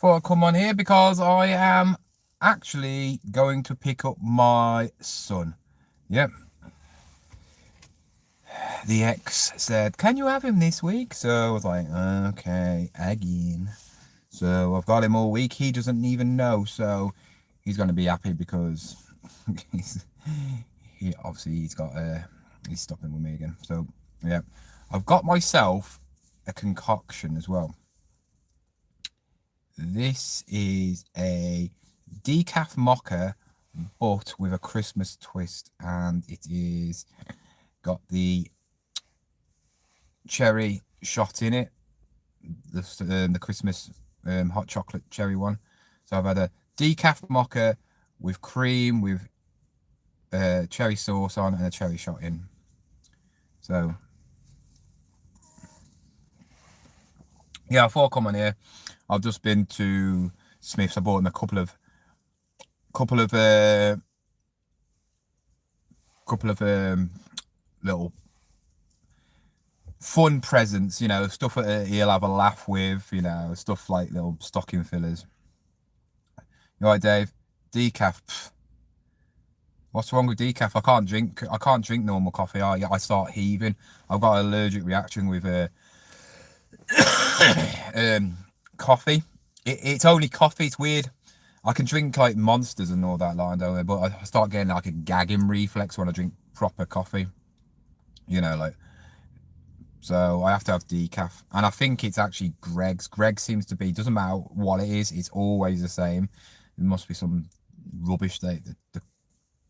Thought I'd come on here because I am actually going to pick up my son. Yep. The ex said, "Can you have him this week?" So I was like, okay, again. So I've got him all week. He doesn't even know. So he's going to be happy because he's he's stopping with me again. So yeah, I've got myself a concoction as well. This is a decaf mocha, but with a Christmas twist, and it is got the cherry shot in it, the Christmas hot chocolate cherry one. So I've had a decaf mocha with cream, with cherry sauce on, and a cherry shot in. So yeah, I thought I'd come on here. I've just been to Smith's. I bought him a couple of little fun presents, you know, stuff that he'll have a laugh with, you know, stuff like little stocking fillers. You all right, Dave? Decaf. Pff. What's wrong with decaf? I can't drink normal coffee. I start heaving. I've got an allergic reaction with coffee. It's only coffee. It's weird. I can drink like Monsters and all that line, don't I? But I start getting like a gagging reflex when I drink proper coffee. You know, like, so I have to have decaf. And I think it's actually Greg's. Greg seems to be, doesn't matter what it is, it's always the same. It must be some rubbish, the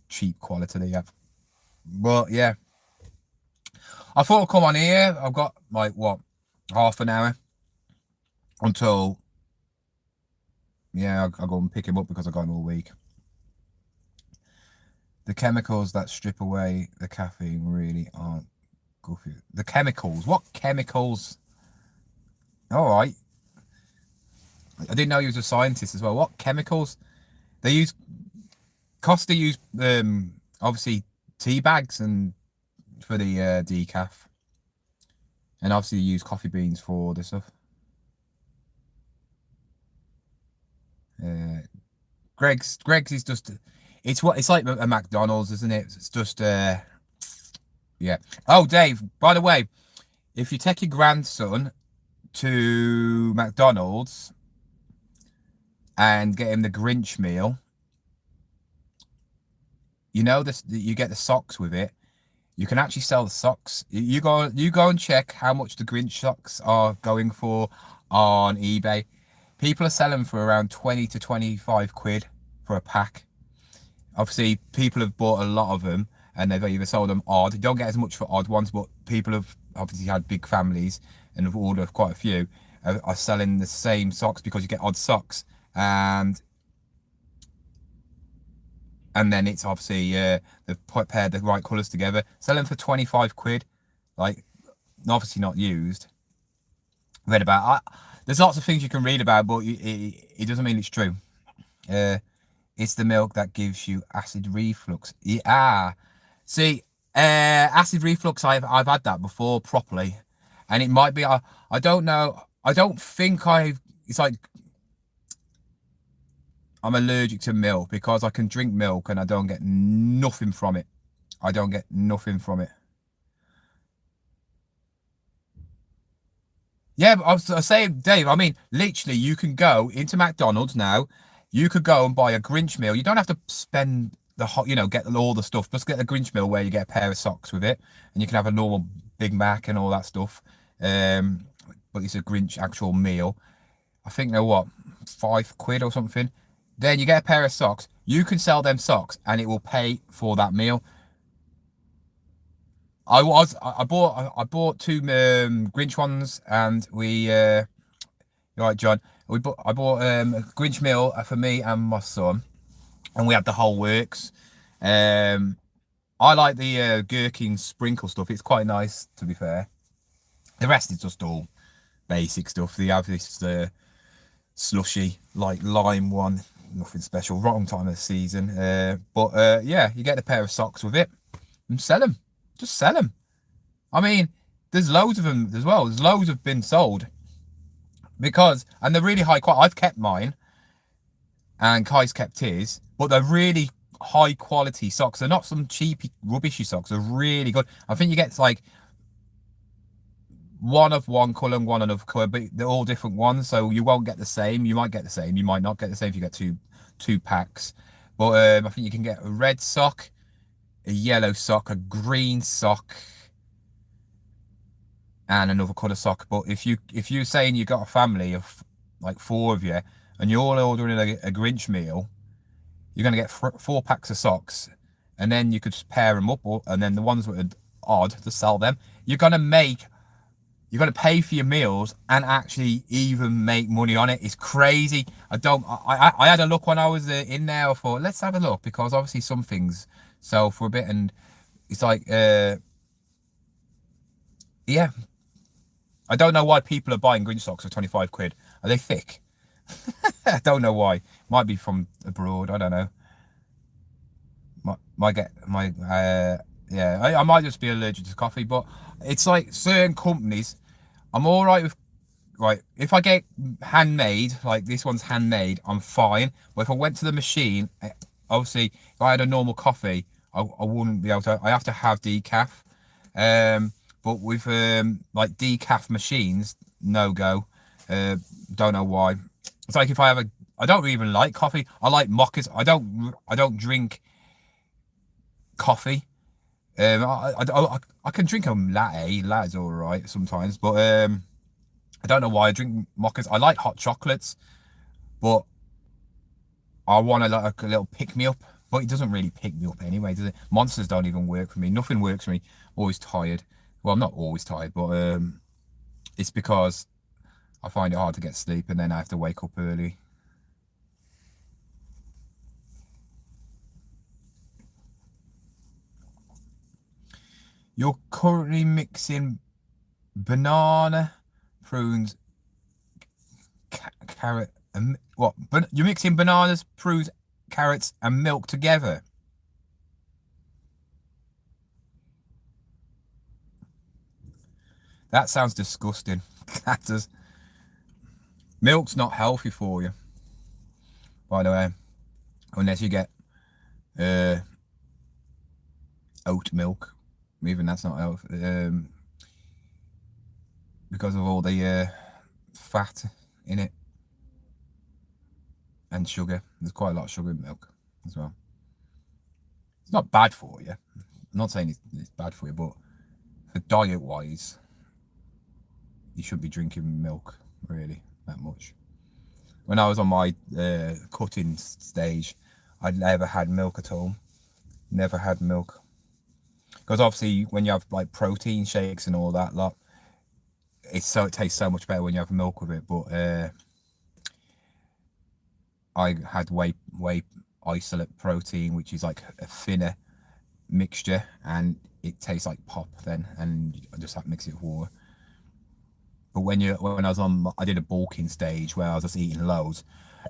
cheap quality they have. But yeah, I thought I'd come on here. I've got like, what, half an hour until, yeah, I'll go and pick him up because I got him all week. The chemicals that strip away the caffeine really aren't good for you. The chemicals? What chemicals? All right. I didn't know he was a scientist as well. What chemicals? They use, Costa use obviously tea bags and for the decaf, and obviously they use coffee beans for the stuff. Greg's is just, it's like a McDonald's, isn't it? It's just yeah. Oh, Dave, by the way, if you take your grandson to McDonald's and get him the Grinch meal, you know this, you get the socks with it. You can actually sell the socks. You go and check how much the Grinch socks are going for on eBay. People are selling for around 20 to 25 quid for a pack. Obviously, people have bought a lot of them and they've either sold them odd. You don't get as much for odd ones, but people have obviously had big families and have ordered quite a few, are selling the same socks because you get odd socks. And then it's obviously they've paired the right colours together, selling for 25 quid, like obviously not used. Read about there's lots of things you can read about, but it doesn't mean it's true. It's the milk that gives you acid reflux. Yeah, see, acid reflux, I've had that before properly, and it might be, I don't know, I don't think it's like I'm allergic to milk, because I can drink milk and I don't get nothing from it. I don't get nothing from it. Yeah, but I was saying, Dave, I mean, literally, you can go into McDonald's now. You could go and buy a Grinch meal. You don't have to spend the hot, you know, get all the stuff. Just get a Grinch meal where you get a pair of socks with it, and you can have a normal Big Mac and all that stuff. But it's a Grinch actual meal. I think they're what, 5 quid or something. Then you get a pair of socks. You can sell them socks, and it will pay for that meal. I bought 2 Grinch ones, and we right, John. I bought a Grinch meal for me and my son, and we had the whole works. I like the gherkin sprinkle stuff. It's quite nice, to be fair. The rest is just all basic stuff. They have this slushy, like lime one, nothing special. Wrong time of the season. But yeah, you get a pair of socks with it and sell them. Just sell them. I mean, there's loads of them as well. There's loads have been sold because, and they're really high quality. I've kept mine, and Kai's kept his, but they're really high quality socks. They're not some cheapy rubbishy socks. They're really good. I think you get like one of one colour and one another colour, but they're all different ones, so you won't get the same. You might get the same, you might not get the same if you get two packs. But I think you can get a red sock, a yellow sock, a green sock, and another colour sock. But if you're saying you got a family of like 4 of you and you're all ordering a Grinch meal, you're gonna get 4 packs of socks, and then you could pair them up, and then the ones that are odd to sell them, you're gonna pay for your meals and actually even make money on it. It's crazy. I had a look when I was in there. I thought, let's have a look, because obviously some things sell for a bit, and it's like, yeah. I don't know why people are buying Grinch socks for 25 quid. Are they thick? I don't know why. Might be from abroad. I don't know. Might get my yeah. I might just be allergic to coffee, but it's like certain companies. I'm all right with, right, if I get handmade, like this one's handmade, I'm fine. But if I went to the machine, obviously, if I had a normal coffee, I wouldn't be able to. I have to have decaf. But with like decaf machines, no go. Don't know why. It's like if I don't even like coffee. I like mochas. I don't drink coffee. I can drink a latte. Latte's all right sometimes, but I don't know why I drink mochas. I like hot chocolates, but I want like a little pick me up. But it doesn't really pick me up anyway, does it? Monsters don't even work for me. Nothing works for me. Always tired. Well, I'm not always tired, but it's because I find it hard to get sleep, and then I have to wake up early. You're currently mixing banana, prunes, carrot, and what? But you're mixing bananas, prunes, carrots, and milk together. That sounds disgusting. That does. Milk's not healthy for you, by the way, unless you get oat milk. Even that's not healthy, because of all the fat in it and sugar. There's quite a lot of sugar in milk as well. It's not bad for you. I'm not saying it's bad for you, but for diet wise, you shouldn't be drinking milk really that much. When I was on my cutting stage, I'd never had milk at all. Never had milk. Because obviously when you have like protein shakes and all that lot, it tastes so much better when you have milk with it. But I had whey isolate protein, which is like a thinner mixture, and it tastes like pop then, and I just have to mix it with water. But when I did a bulking stage where I was just eating loads,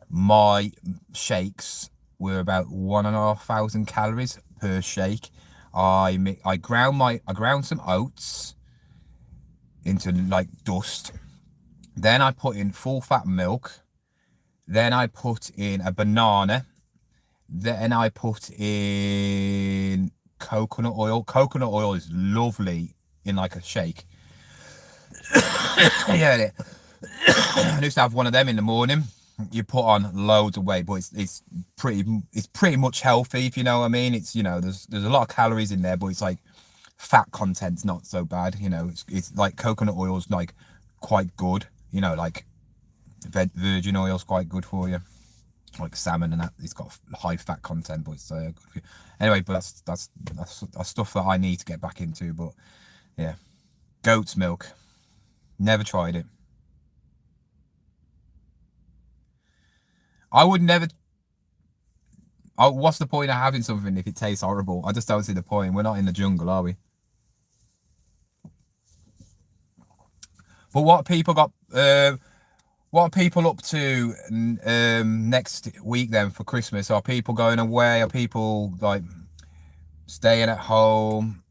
my shakes were about 1,500 calories per shake. I ground some oats into like dust. Then I put in full fat milk. Then I put in a banana. Then I put in coconut oil. Coconut oil is lovely in like a shake. Yeah, I used to have one of them in the morning. You put on loads of weight, but it's pretty much healthy, if you know what I mean. It's, you know, there's a lot of calories in there, but it's like fat content's not so bad. You know, it's like coconut oil's like quite good. You know, like virgin oil's quite good for you. Like salmon and that, it's got high fat content, but it's good for you. Anyway, but that's stuff that I need to get back into. But yeah, goat's milk. Never tried it. I would never. Oh, what's the point of having something if it tastes horrible? I just don't see the point. We're not in the jungle, are we? But what people got? What are people up to next week then for Christmas? Are people going away? Are people like staying at home,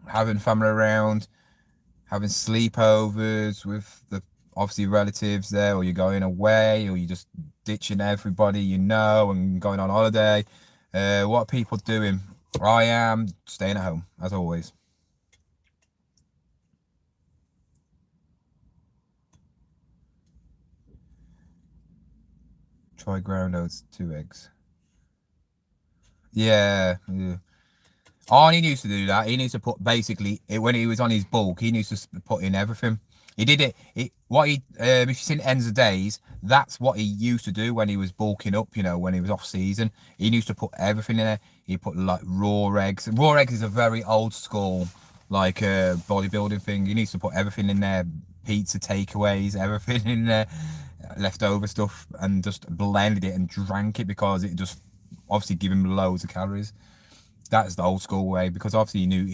having family around, having sleepovers with the obviously relatives there, or you're going away, or you're just ditching everybody you know and going on holiday. What are people doing? I am staying at home, as always. Try ground oats, 2 eggs. Yeah, yeah. Arnie used to do that. He needs to put basically when he was on his bulk, he needs to put in everything. He did it. If you've seen Ends of Days, that's what he used to do when he was bulking up. You know, when he was off season, he used to put everything in there. He put like raw eggs. Raw eggs is a very old school like bodybuilding thing. He needs to put everything in there. Pizza takeaways, everything in there, leftover stuff, and just blended it and drank it because it just obviously give him loads of calories. That's the old school way, because obviously he knew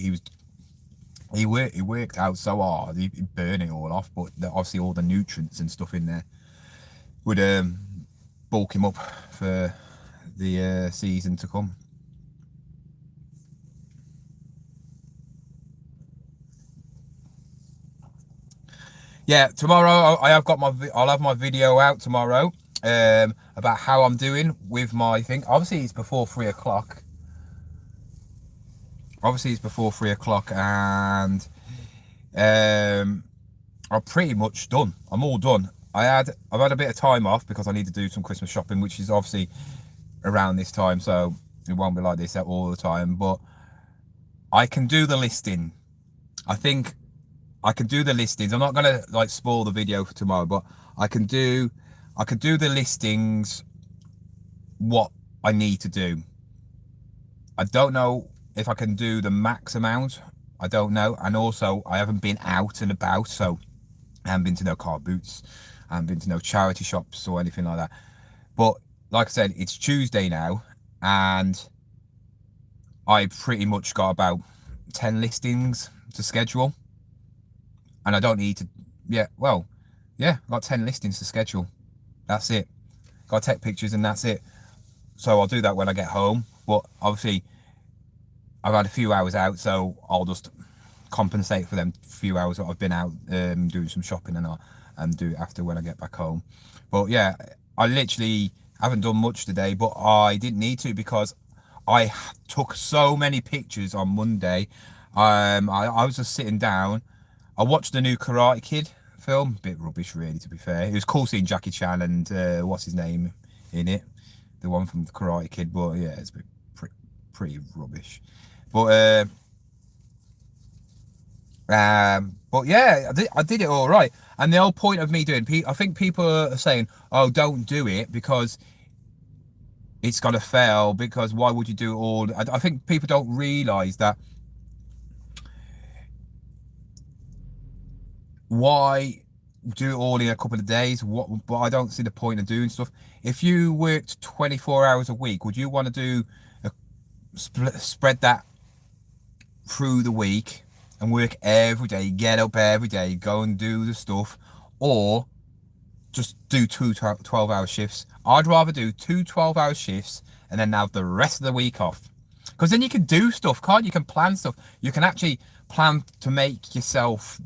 he worked out so hard, he'd burn it all off, but obviously all the nutrients and stuff in there would bulk him up for the season to come. Yeah, tomorrow I'll have my video out tomorrow about how I'm doing with my thing. Obviously it's before 3 o'clock. Obviously it's before 3 o'clock, and I'm pretty much done. I'm all done. I've had a bit of time off because I need to do some Christmas shopping, which is obviously around this time, so it won't be like this all the time, but I can do the listing. I think I can do the listings. I'm not gonna like spoil the video for tomorrow, but I can do the listings what I need to do. I don't know if I can do the max amount. I don't know. And also I haven't been out and about, so I haven't been to no car boots, I haven't been to no charity shops or anything like that. But like I said, it's Tuesday now, and I pretty much got about 10 listings to schedule, and I don't need to, I've got 10 listings to schedule. That's it. Got to take pictures and that's it. So I'll do that when I get home, but obviously I've had a few hours out, so I'll just compensate for them few hours that I've been out doing some shopping, and I'll do it after when I get back home. But yeah, I literally haven't done much today, but I didn't need to because I took so many pictures on Monday. I was just sitting down. I watched the new Karate Kid film. A bit rubbish, really, to be fair. It was cool seeing Jackie Chan and what's his name in it, the one from the Karate Kid. But yeah, it's a bit pretty rubbish. But yeah, I did it all right. And the whole point of me doing, I think people are saying, "Oh, don't do it because it's gonna fail. Because why would you do it all?" I think people don't realise that. Why do it all in a couple of days? But I don't see the point of doing stuff. If you worked 24 hours a week, would you want to do spread that through the week and work every day, get up every day, go and do the stuff, or just do two 12-hour shifts? I'd rather do two 12-hour shifts and then have the rest of the week off, because then you can do stuff, can't you? You can plan stuff. You can actually plan to make yourself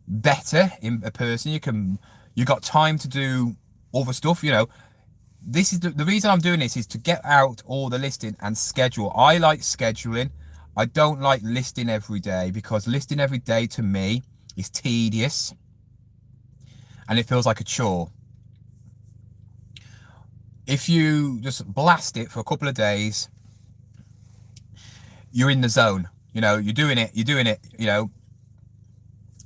better in a person. You got time to do other stuff. You know, this is the reason I'm doing this, is to get out all the listing and schedule. I like scheduling. I don't like listing every day, because listing every day to me is tedious and it feels like a chore. If you just blast it for a couple of days, you're in the zone. You know, you're doing it, you know.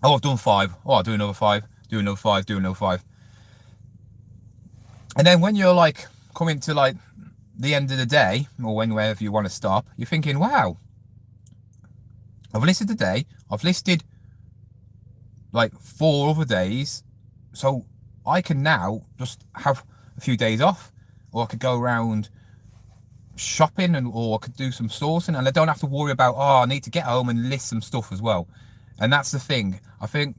Oh, I've done 5. Oh, I'll do another 5, do another 5, do another 5. And then when you're like coming to like the end of the day, or whenever you want to stop, you're thinking, wow, I've listed today, I've listed like 4 other days, so I can now just have a few days off, or I could go around shopping, or I could do some sourcing, and I don't have to worry about, oh, I need to get home and list some stuff as well. And that's the thing. I think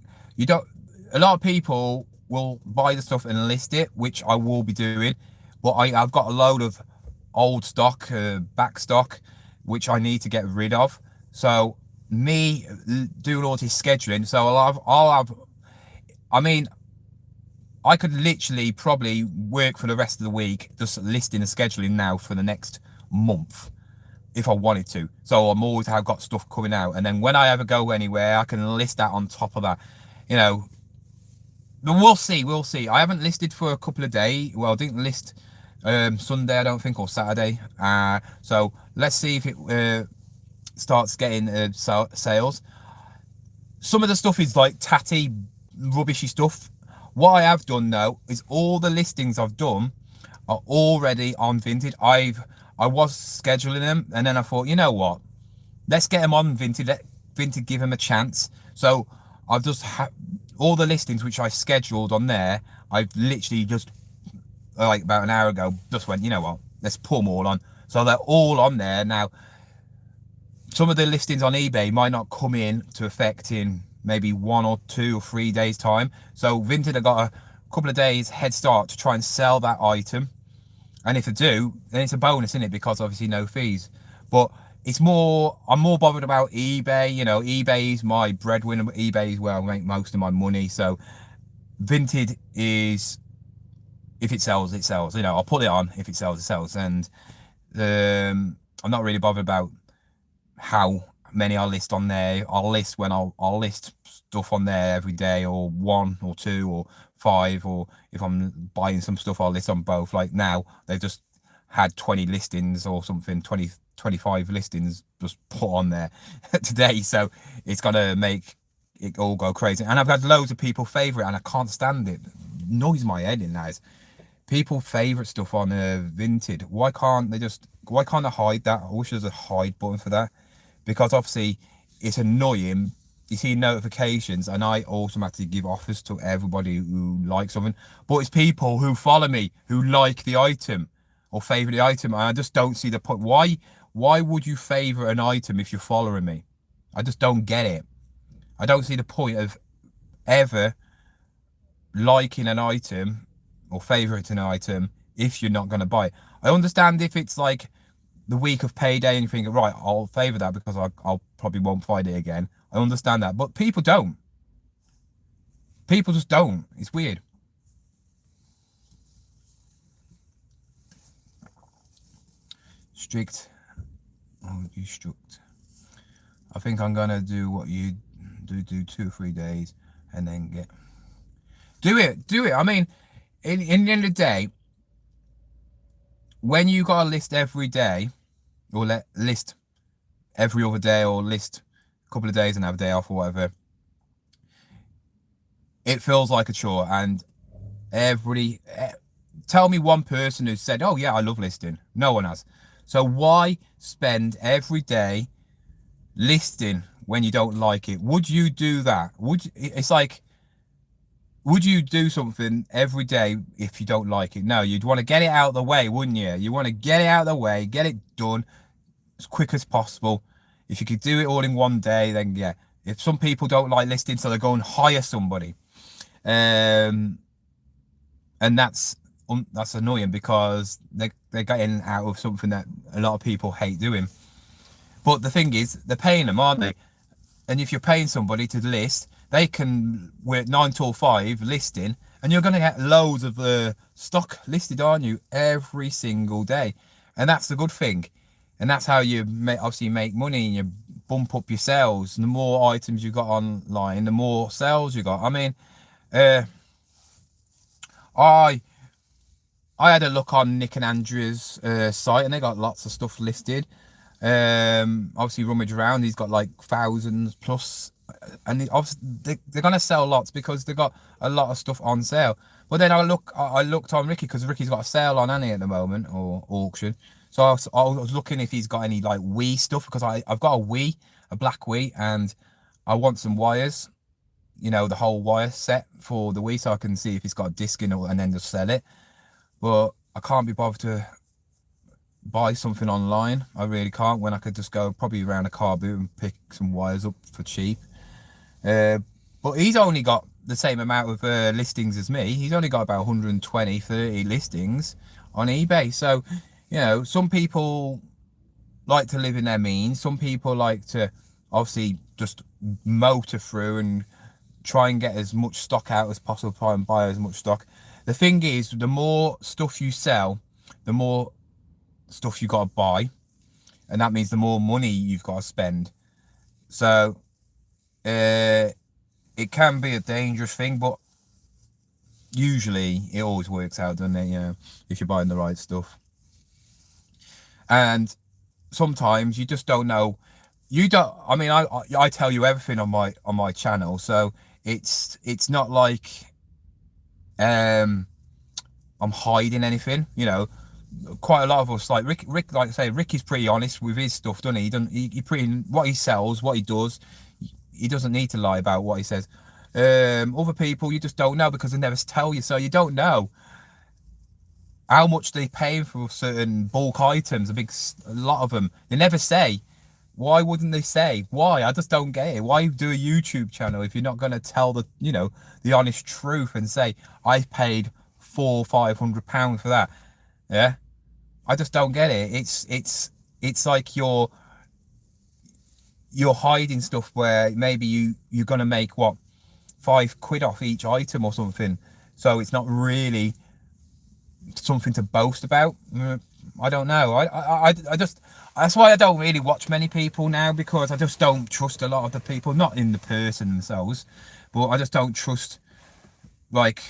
a lot of people will buy the stuff and list it, which I will be doing, but I've got a load of old stock, back stock, which I need to get rid of. So me doing all this scheduling, so I mean, I could literally probably work for the rest of the week just listing and scheduling now for the next month if I wanted to. So I'm always have got stuff coming out, and then when I ever go anywhere, I can list that on top of that. You know, but we'll see. We'll see. I haven't listed for a couple of days. Well, I didn't list Sunday, I don't think, or Saturday. So let's see if it starts getting sales. Some of the stuff is like tatty, rubbishy stuff. What I have done though is all the listings I've done are already on Vinted. I was scheduling them, and then I thought, you know what? Let's get them on Vinted. Let Vinted give them a chance. So I've just all the listings which I scheduled on there. I've literally just like about an hour ago just went, you know what? Let's put them all on. So they're all on there now. Some of the listings on eBay might not come in to effect in maybe 1 or 2 or 3 days time. So Vinted have got a couple of days head start to try and sell that item. And if they do, then it's a bonus, isn't it? Because obviously no fees. But it's more, I'm more bothered about eBay. You know, eBay is my breadwinner. eBay is where I make most of my money. So Vinted is, if it sells, it sells. You know, I'll put it on. If it sells, it sells. And I'm not really bothered about how many I list on there. I'll list when I'll list stuff on there every day, or 1 or 2 or 5, or if I'm buying some stuff, I'll list on both. Like now, they've just had 20 listings or something, 25 listings just put on there today. So it's gonna make it all go crazy. And I've had loads of people favourite, and I can't stand it. Annoys my head in that. People favourite stuff on Vinted. Why can't they hide that? I wish there's a hide button for that, because obviously it's annoying. You see notifications and I automatically give offers to everybody who likes something, but it's people who follow me who like the item or favourite the item, and I just don't see the point. Why would you favourite an item if you're following me? I just don't get it. I don't see the point of ever liking an item or favouriting an item if you're not going to buy it. I understand if it's like the week of payday and you think, right, I'll favour that because I'll probably won't find it again. I understand that, but people don't. People just don't. It's weird. Strict. Oh, you strict. I think I'm gonna do what you do 2 or 3 days and then do it. I mean, in the end of the day, when you got a list every day, or list every other day, or list a couple of days and have a day off or whatever, it feels like a chore. And tell me one person who said, oh yeah, I love listing. No one has. So why spend every day listing when you don't like it? Would you do that? It's like, would you do something every day if you don't like it? No, you'd want to get it out of the way, wouldn't you? You want to get it out of the way, get it done as quick as possible. If you could do it all in one day, then yeah. If some people don't like listing, so they go and hire somebody, and that's annoying because they're getting out of something that a lot of people hate doing. But the thing is, they're paying them, aren't they? And if you're paying somebody to list, they can work 9 till 5 listing, and you're going to get loads of stock listed, aren't you, every single day? And that's the good thing. And that's how you obviously make money, and you bump up your sales. And the more items you got online, the more sales you got. I mean, I had a look on Nick and Andrew's site, and they got lots of stuff listed. Obviously rummage around, he's got like thousands plus, and obviously they're gonna sell lots because they got a lot of stuff on sale. But then I looked on Ricky, because Ricky's got a sale on Annie at the moment, or auction. So I was looking if he's got any like Wii stuff, because I've got a black Wii, and I want some wires, you know, the whole wire set for the Wii, so I can see if he's got a disc in it and then just sell it. But I can't be bothered to buy something online. I really can't, when I could just go probably around a car boot and pick some wires up for cheap. But he's only got the same amount of listings as me. He's only got about 120, 30 listings on eBay. So, you know, some people like to live in their means. Some people like to obviously just motor through and try and get as much stock out as possible, try and buy as much stock. The thing is, the more stuff you sell, the more stuff you got to buy, and that means the more money you've got to spend. So it can be a dangerous thing, but usually it always works out, doesn't it? You know, if you're buying the right stuff. And sometimes you just don't know. You don't. I mean, I tell you everything on my channel, so it's not like I'm hiding anything. You know, quite a lot of us, like Rick, like I say, Ricky's pretty honest with his stuff, doesn't he? He pretty, what he sells, what he does. He doesn't need to lie about what he says. Other people, you just don't know because they never tell you, so you don't know how much they pay for certain bulk items. A lot of them, they never say. Why wouldn't they say? Why? I just don't get it. Why do a YouTube channel if you're not going to tell the, you know, the honest truth and say I paid £400-500 for that? Yeah, I just don't get it. It's like you're hiding stuff where maybe you're gonna make what, £5 off each item or something. So it's not really something to boast about. I don't know. I just, that's why I don't really watch many people now, because I just don't trust a lot of the people, not in the person themselves, but I just don't trust like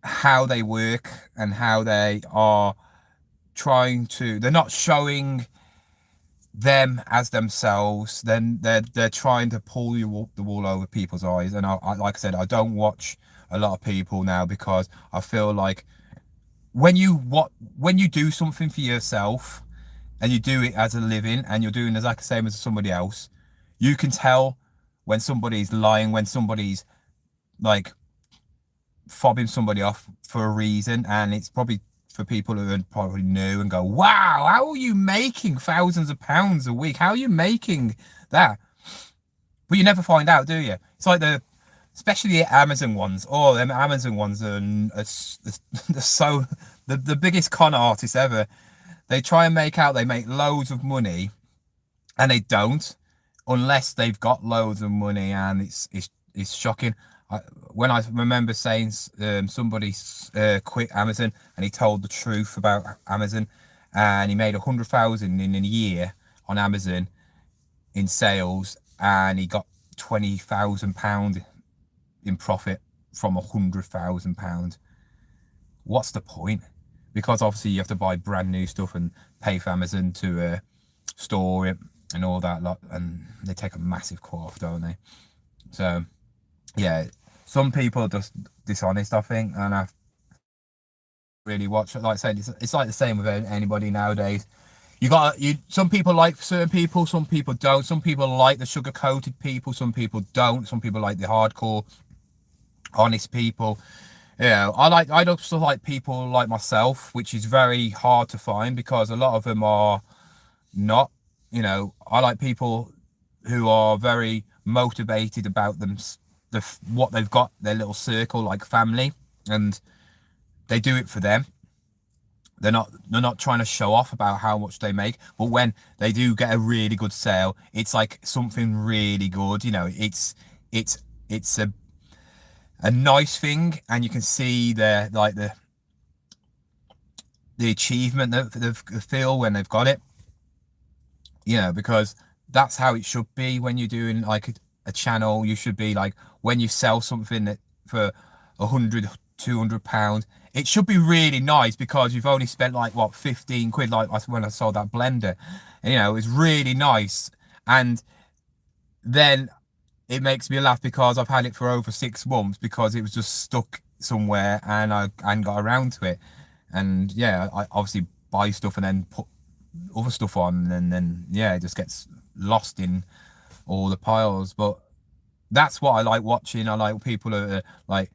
how they work and how they are trying to, they're not showing them as themselves, then they're trying to pull the wool over people's eyes. And I like I said, I don't watch a lot of people now because I feel like when you do something for yourself and you do it as a living and you're doing exactly the same as somebody else, you can tell when somebody's lying, when somebody's like fobbing somebody off for a reason. And it's probably for people who are probably new and go, wow, how are you making thousands of pounds a week? How are you making that? But you never find out, do you? It's like especially the Amazon ones. Oh, them Amazon ones are so, the biggest con artists ever. They try and make out they make loads of money, and they don't, unless they've got loads of money, and it's shocking. When I remember saying somebody quit Amazon and he told the truth about Amazon, and he made 100,000 in a year on Amazon in sales, and he got £20,000 in profit from £100,000. What's the point? Because obviously you have to buy brand new stuff and pay for Amazon to store it and all that lot, and they take a massive cut off, don't they? So yeah, some people are just dishonest, I think, and I really watch it. Like I said, it's like the same with anybody nowadays. Some people like certain people, some people don't. Some people like the sugar-coated people, some people don't. Some people like the hardcore, honest people. You know, I also like people like myself, which is very hard to find because a lot of them are not. You know, I like people who are very motivated about them, what they've got, their little circle, like family, and they do it for them. They're not trying to show off about how much they make, but when they do get a really good sale, it's like something really good. You know, it's a nice thing, and you can see the achievement that they feel when they've got it. You know, because that's how it should be when you're doing like a channel. You should be like, when you sell something that for £100-200, it should be really nice because you've only spent like what, 15 quid, like when I sold that blender. And, you know, it's really nice. And then it makes me laugh because I've had it for over 6 months because it was just stuck somewhere and I hadn't got around to it. And yeah, I obviously buy stuff and then put other stuff on, and then yeah, it just gets lost in all the piles. But that's what I like watching. I like people who are like,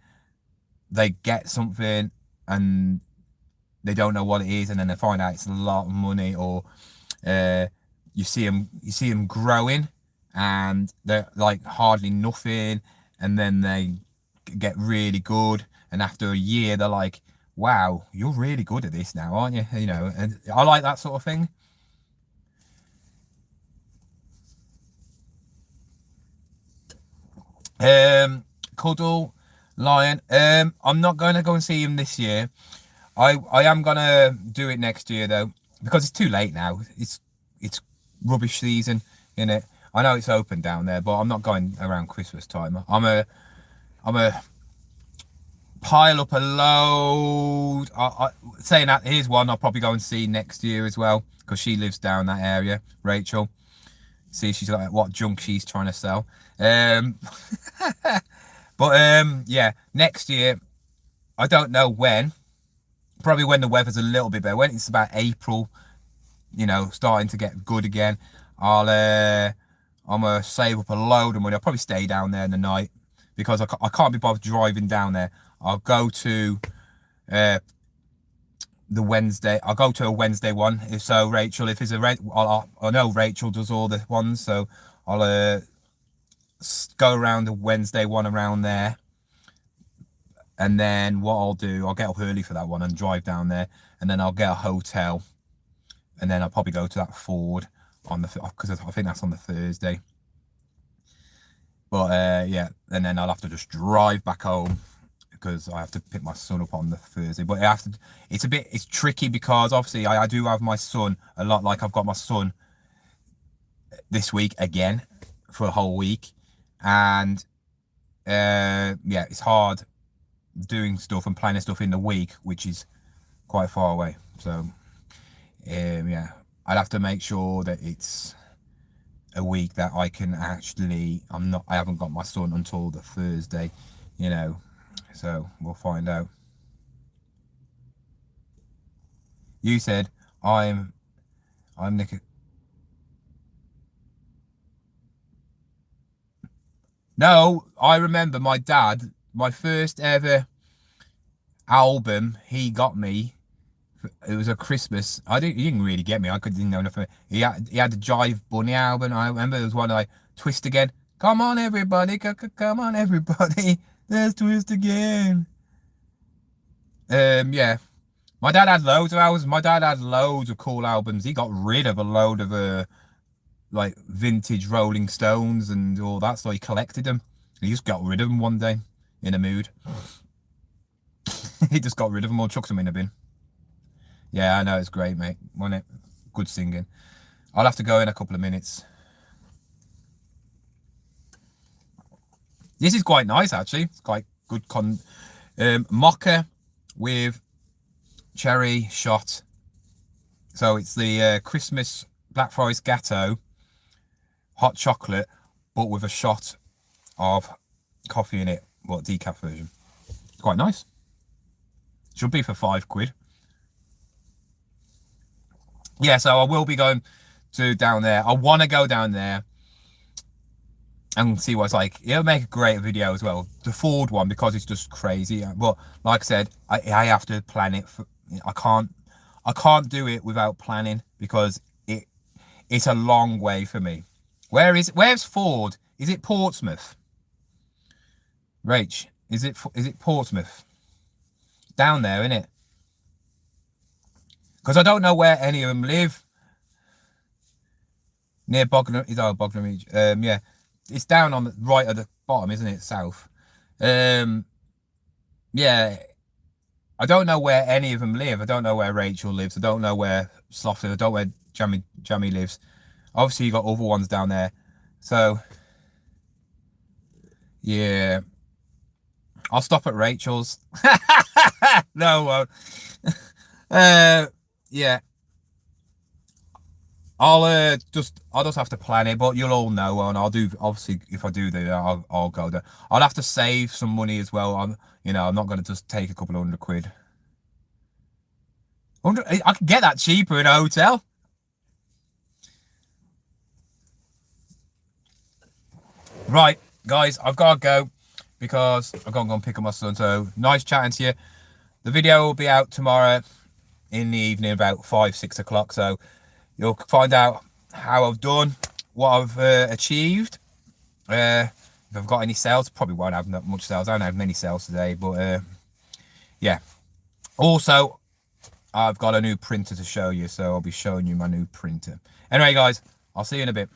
they get something and they don't know what it is, and then they find out it's a lot of money, or you see them growing and they're like hardly nothing, and then they get really good, and after a year they're like, wow, you're really good at this now, aren't you? You know, and I like that sort of thing. Cuddle, Lion. I'm not going to go and see him this year. I am gonna do it next year though, because it's too late now. It's rubbish season, in it. I know it's open down there, but I'm not going around Christmas time. I'm a pile up a load. Saying that, here's one I'll probably go and see next year as well, because she lives down that area, Rachel. See, she's like what junk she's trying to sell. But yeah, next year, I don't know when. Probably when the weather's a little bit better. When it's about April, you know, starting to get good again, I'm gonna save up a load of money. I'll probably stay down there in the night, because I can't be bothered driving down there. I'll go to the Wednesday. I'll go to a Wednesday one. If so, Rachel, if it's a I know Rachel does all the ones, so I'll go around the Wednesday one around there. And then what I'll do, I'll get up early for that one and drive down there, and then I'll get a hotel, and then I'll probably go to that Ford on the, because I think that's on the Thursday. But yeah, and then I'll have to just drive back home, because I have to pick my son up on the Thursday. But it's tricky, because obviously I do have my son a lot. Like, I've got my son this week again for a whole week, and yeah, it's hard doing stuff and planning stuff in the week, which is quite far away. So yeah, I'd have to make sure that it's a week that I can actually, I haven't got my son until the Thursday, you know, so we'll find out. You said I'm Nick. No, I remember my dad, my first ever album he got me, it was a Christmas. He didn't really get me. I didn't know nothing. He had the Jive Bunny album. I remember there was one like Twist Again. Come on everybody, come on everybody, let's twist again. Yeah, my dad had loads of albums. My dad had loads of cool albums. He got rid of a load of like vintage Rolling Stones and all that, so he collected them. He just got rid of them one day in a mood. He just got rid of them or chucked them in a bin. Yeah, I know, it's great, mate. Wasn't it? Good singing. I'll have to go in a couple of minutes. This is quite nice, actually. It's quite good mocha with cherry shot. So it's the Christmas Black Forest Gatto hot chocolate, but with a shot of coffee in it. What, decaf version? It's quite nice. Should be for £5. Yeah, so I will be going to down there. I want to go down there and see what it's like. It'll make a great video as well, the Ford one, because it's just crazy. But like I said, I have to plan it. I can't do it without planning, because it's a long way for me. Where's Ford? Is it Portsmouth? Rach, is it Portsmouth? Down there, isn't it? Because I don't know where any of them live. Near Bognor, Bognor. Yeah, it's down on the right at the bottom, isn't it? South. Yeah, I don't know where any of them live. I don't know where Rachel lives. I don't know where Sloth lives. I don't know where Jamie lives. Obviously, you got other ones down there. So, yeah, I'll stop at Rachel's. No, yeah, I'll just have to plan it, but you'll all know, and I'll do, obviously, if I do that, I'll go there. I'll have to save some money as well. I'm not going to just take a couple of £100. I can get that cheaper in a hotel. Right, guys, I've got to go, because I've got to go and pick up my son. So nice chatting to you. The video will be out tomorrow in the evening, about 5-6 o'clock. So you'll find out how I've done, what I've achieved. If I've got any sales, probably won't have that much sales. I don't have many sales today, but yeah. Also, I've got a new printer to show you, so I'll be showing you my new printer. Anyway, guys, I'll see you in a bit.